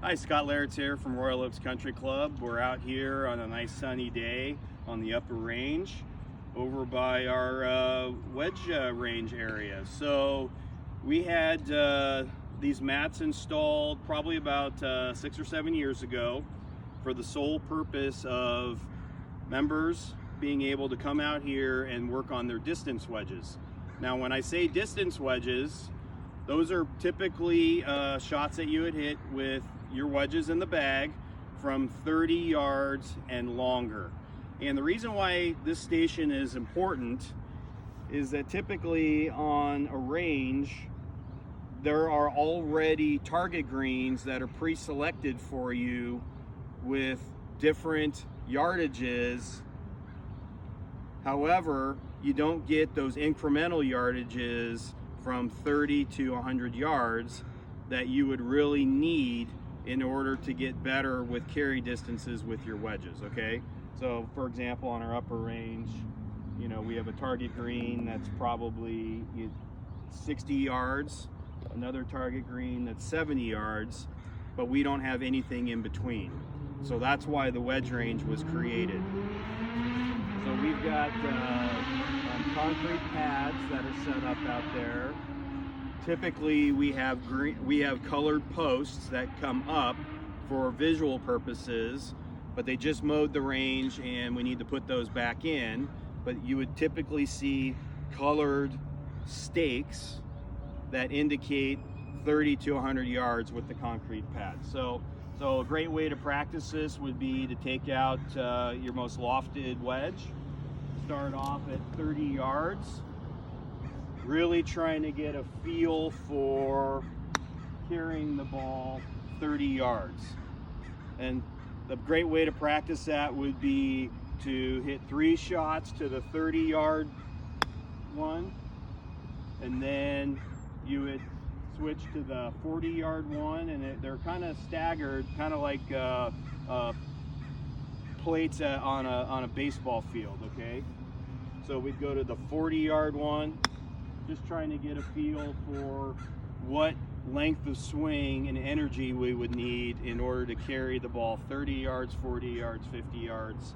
Hi, Scott Laird's here from Royal Oaks Country Club. We're out here on a nice sunny day on the upper range over by our Wedge Range area. So we had these mats installed probably about 6 or 7 years ago for the sole purpose of members being able to come out here and work on their distance wedges. Now when I say distance wedges, those are typically shots that you would hit with your wedges in the bag from 30 yards and longer. And the reason why this station is important is that typically on a range, there are already target greens that are pre-selected for you with different yardages. However, you don't get those incremental yardages from 30 to 100 yards that you would really need in order to get better with carry distances with your wedges, okay? So for example, on our upper range, you know, we have a target green that's probably 60 yards, another target green that's 70 yards, but we don't have anything in between. So that's why the wedge range was created. So we've got concrete pads that are set up out there. Typically we have colored posts that come up for visual purposes, but they just mowed the range and we need to put those back in. But you would typically see colored stakes that indicate 30 to 100 yards with the concrete pad. So a great way to practice this would be to take out your most lofted wedge, start off at 30 yards, really trying to get a feel for carrying the ball 30 yards. And the great way to practice that would be to hit 3 shots to the 30-yard one, and then you would switch to the 40-yard one, and they're kind of staggered, kind of like plates on a baseball field, okay? So we'd go to the 40-yard one, just trying to get a feel for what length of swing and energy we would need in order to carry the ball 30 yards, 40 yards, 50 yards.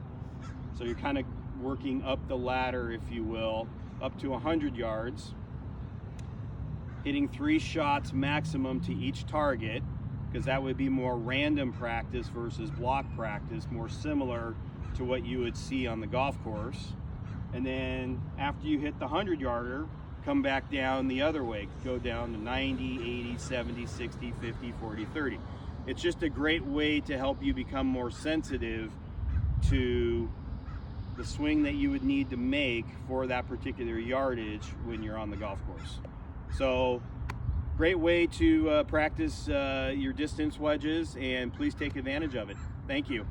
So you're kind of working up the ladder, if you will, up to 100 yards, hitting 3 shots maximum to each target, because that would be more random practice versus block practice, more similar to what you would see on the golf course. And then after you hit the 100-yarder, come back down the other way, go down to 90, 80, 70, 60, 50, 40, 30. It's just a great way to help you become more sensitive to the swing that you would need to make for that particular yardage when you're on the golf course. So great way to practice your distance wedges, and please take advantage of it. Thank you.